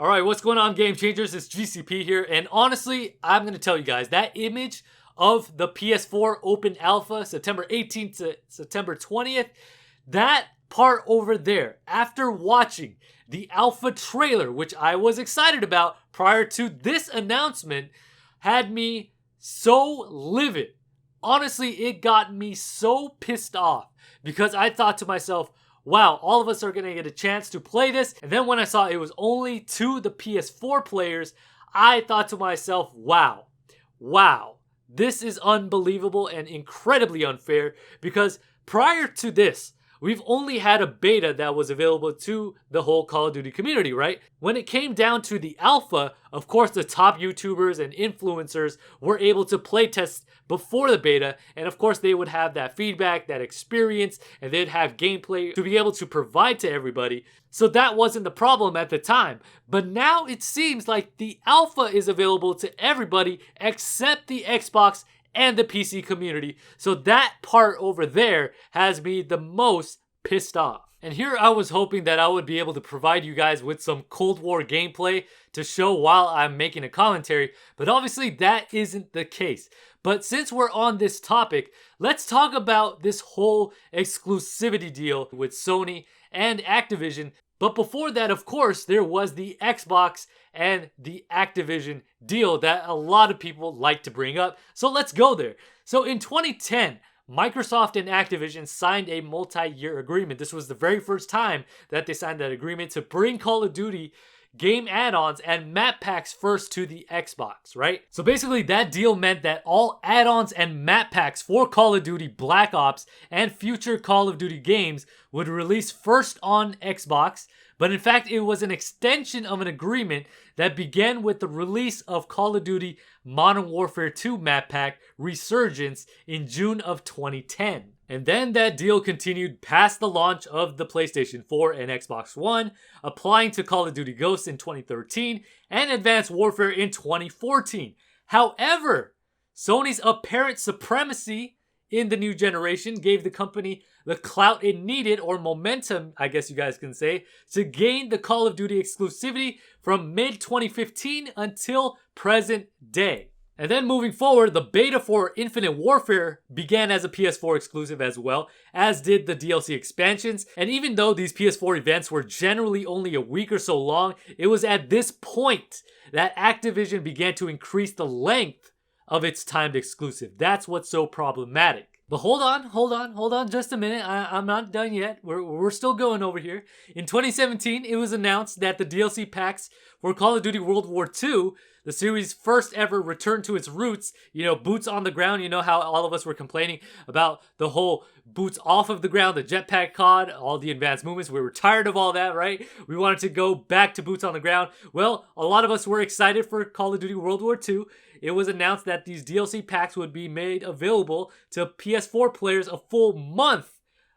Alright, what's going on, Game Changers? It's GCP here, and honestly, I'm going to tell you guys, that image of the PS4 Open Alpha, September 18th to September 20th, that part over there, after watching the Alpha trailer, which I was excited about prior to this announcement, had me so livid. Honestly, it got me so pissed off because I thought to myself, wow, all of us are going to get a chance to play this. And then when I saw it was only to the PS4 players, I thought to myself, wow, this is unbelievable and incredibly unfair, because prior to this, we've only had a beta that was available to the whole Call of Duty community, right? When it came down to the alpha, of course, the top YouTubers and influencers were able to playtest before the beta, and of course they would have that feedback, that experience, and they'd have gameplay to be able to provide to everybody. So that wasn't the problem at the time. But now it seems like the alpha is available to everybody except the Xbox and the PC community. So that part over there has me the most pissed off. And here I was hoping that I would be able to provide you guys with some Cold War gameplay to show while I'm making a commentary, but obviously that isn't the case. But since we're on this topic, let's talk about this whole exclusivity deal with Sony and Activision. But before that, of course, there was the Xbox and the Activision deal that a lot of people like to bring up. So let's go there. So in 2010, Microsoft and Activision signed a multi-year agreement. This was the very first time that they signed that agreement to bring Call of Duty game add-ons and map packs first to the Xbox, right? So basically that deal meant that all add-ons and map packs for Call of Duty Black Ops and future Call of Duty games would release first on Xbox, but in fact it was an extension of an agreement that began with the release of Call of Duty Modern Warfare 2 map pack Resurgence in June of 2010. And then that deal continued past the launch of the PlayStation 4 and Xbox One, applying to Call of Duty Ghosts in 2013 and Advanced Warfare in 2014. However, Sony's apparent supremacy in the new generation gave the company the clout it needed, or momentum, I guess you guys can say, to gain the Call of Duty exclusivity from mid-2015 until present day. And then moving forward, the beta for Infinite Warfare began as a PS4 exclusive as well, as did the DLC expansions. And even though these PS4 events were generally only a week or so long, it was at this point that Activision began to increase the length of its timed exclusive. That's what's so problematic. But hold on just a minute. I'm not done yet. We're still going over here. In 2017, it was announced that the DLC packs for Call of Duty World War II, the series' first ever return to its roots, boots on the ground. You know how all of us were complaining about the whole boots off of the ground, the jetpack COD, all the advanced movements. We were tired of all that, right? We wanted to go back to boots on the ground. Well, a lot of us were excited for Call of Duty World War II. It was announced that these DLC packs would be made available to PS4 players a full month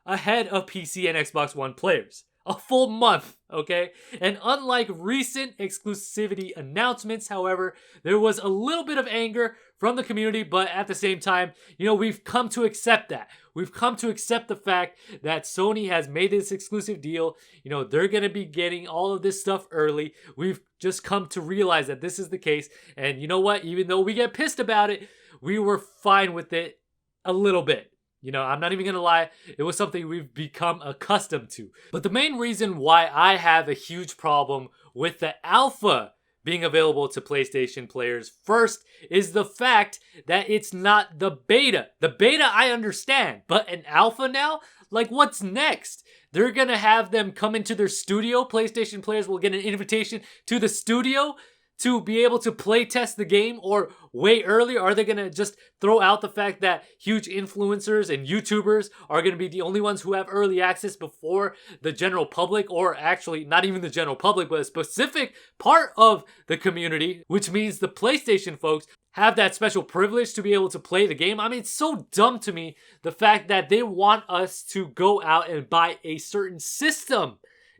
ahead of PC and Xbox One players. A full month, okay? And unlike recent exclusivity announcements, however, there was a little bit of anger from the community, but at the same time, we've come to accept that. We've come to accept the fact that Sony has made this exclusive deal. They're going to be getting all of this stuff early. We've just come to realize that this is the case. And you know what? Even though we get pissed about it, we were fine with it a little bit. I'm not even going to lie, it was something we've become accustomed to. But the main reason why I have a huge problem with the alpha being available to PlayStation players first is the fact that it's not the beta. The beta I understand, but an alpha now? Like, what's next? They're going to have them come into their studio. PlayStation players will get an invitation to the studio to be able to play test the game, or way earlier? Are they going to just throw out the fact that huge influencers and YouTubers are going to be the only ones who have early access before the general public, or actually not even the general public, but a specific part of the community, which means the PlayStation folks have that special privilege to be able to play the game? I mean, it's so dumb to me, the fact that they want us to go out and buy a certain system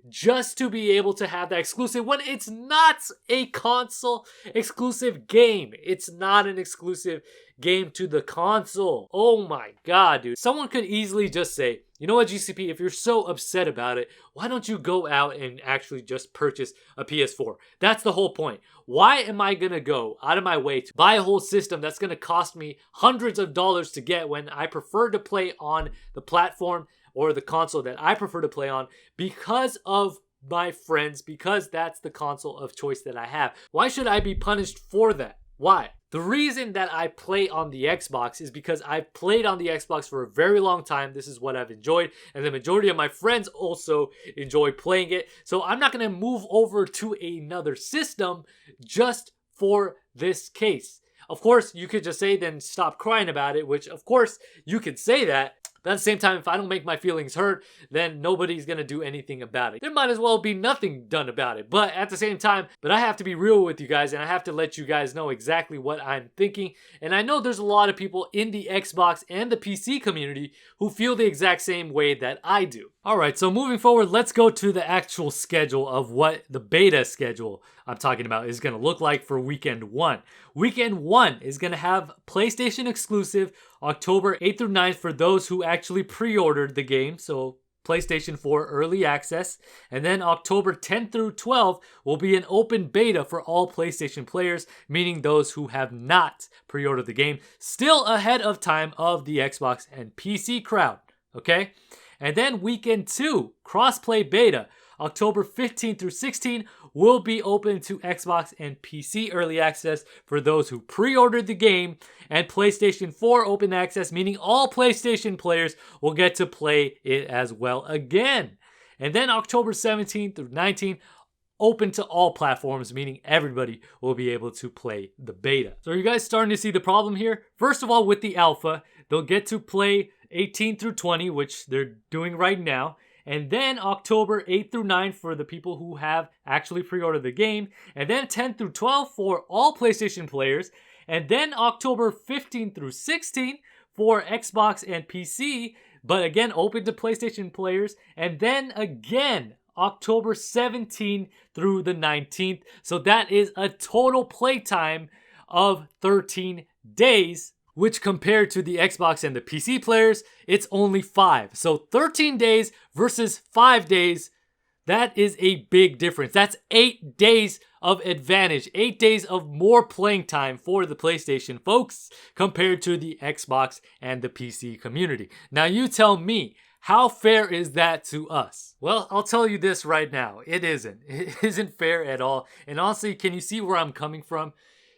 just to be able to have that exclusive when it's not a console exclusive game. It's not an exclusive game to the console. Oh my god, dude. Someone could easily just say, you know what, GCP, if you're so upset about it, why don't you go out and actually just purchase a PS4? That's the whole point. Why am I gonna go out of my way to buy a whole system that's gonna cost me hundreds of dollars to get when I prefer to play on the platform or the console that I prefer to play on because of my friends, because that's the console of choice that I have? Why should I be punished for that? Why? The reason that I play on the Xbox is because I've played on the Xbox for a very long time. This is what I've enjoyed, and the majority of my friends also enjoy playing it. So I'm not going to move over to another system just for this case. Of course, you could just say, then stop crying about it, which of course you could say that. But at the same time, if I don't make my feelings hurt, then nobody's going to do anything about it. There might as well be nothing done about it. But at the same time, I have to be real with you guys, and I have to let you guys know exactly what I'm thinking. And I know there's a lot of people in the Xbox and the PC community who feel the exact same way that I do. Alright, so moving forward, let's go to the actual schedule of what the beta schedule I'm talking about is going to look like for Weekend 1. Weekend 1 is going to have PlayStation exclusive October 8th through 9th for those who actually pre-ordered the game, so PlayStation 4 early access. And then October 10th through 12th will be an open beta for all PlayStation players, meaning those who have not pre-ordered the game, still ahead of time of the Xbox and PC crowd, okay? And then Weekend 2, crossplay beta, October 15th through 16th, will be open to Xbox and PC early access for those who pre-ordered the game, and PlayStation 4 open access, meaning all PlayStation players will get to play it as well again. And then October 17th through 19th, open to all platforms, meaning everybody will be able to play the beta. So are you guys starting to see the problem here? First of all, with the alpha, they'll get to play 18 through 20, which they're doing right now. And then October 8th through 9th for the people who have actually pre-ordered the game. And then 10 through 12 for all PlayStation players. And then October 15th through 16th for Xbox and PC, but again, open to PlayStation players. And then again, October 17th through the 19th. So that is a total playtime of 13 days, which compared to the Xbox and the PC players, it's only 5. So 13 days versus 5 days, that is a big difference. That's 8 days of advantage, 8 days of more playing time for the PlayStation folks compared to the Xbox and the PC community. Now you tell me, how fair is that to us? Well, I'll tell you this right now. It isn't. It isn't fair at all. And honestly, can you see where I'm coming from?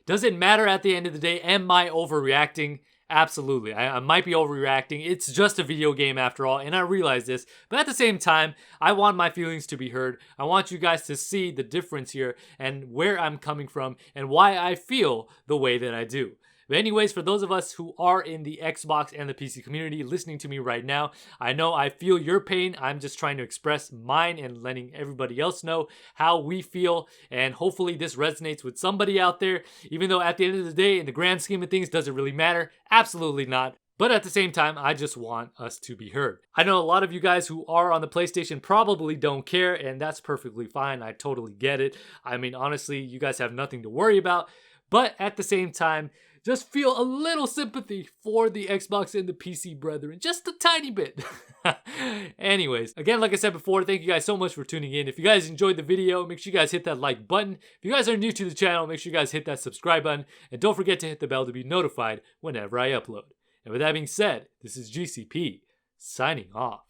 Does it matter at the end of the day? Am I overreacting? Absolutely. I might be overreacting. It's just a video game after all, and I realize this. But at the same time, I want my feelings to be heard. I want you guys to see the difference here and where I'm coming from and why I feel the way that I do. But anyways, for those of us who are in the Xbox and the PC community listening to me right now, I know I feel your pain. I'm just trying to express mine and letting everybody else know how we feel. And hopefully this resonates with somebody out there, even though at the end of the day, in the grand scheme of things, does it really matter? Absolutely not. But at the same time, I just want us to be heard. I know a lot of you guys who are on the PlayStation probably don't care, and that's perfectly fine. I totally get it. I mean, honestly, you guys have nothing to worry about. But at the same time, just feel a little sympathy for the Xbox and the PC brethren. Just a tiny bit. Anyways, again, like I said before, thank you guys so much for tuning in. If you guys enjoyed the video, make sure you guys hit that like button. If you guys are new to the channel, make sure you guys hit that subscribe button. And don't forget to hit the bell to be notified whenever I upload. And with that being said, this is GCP signing off.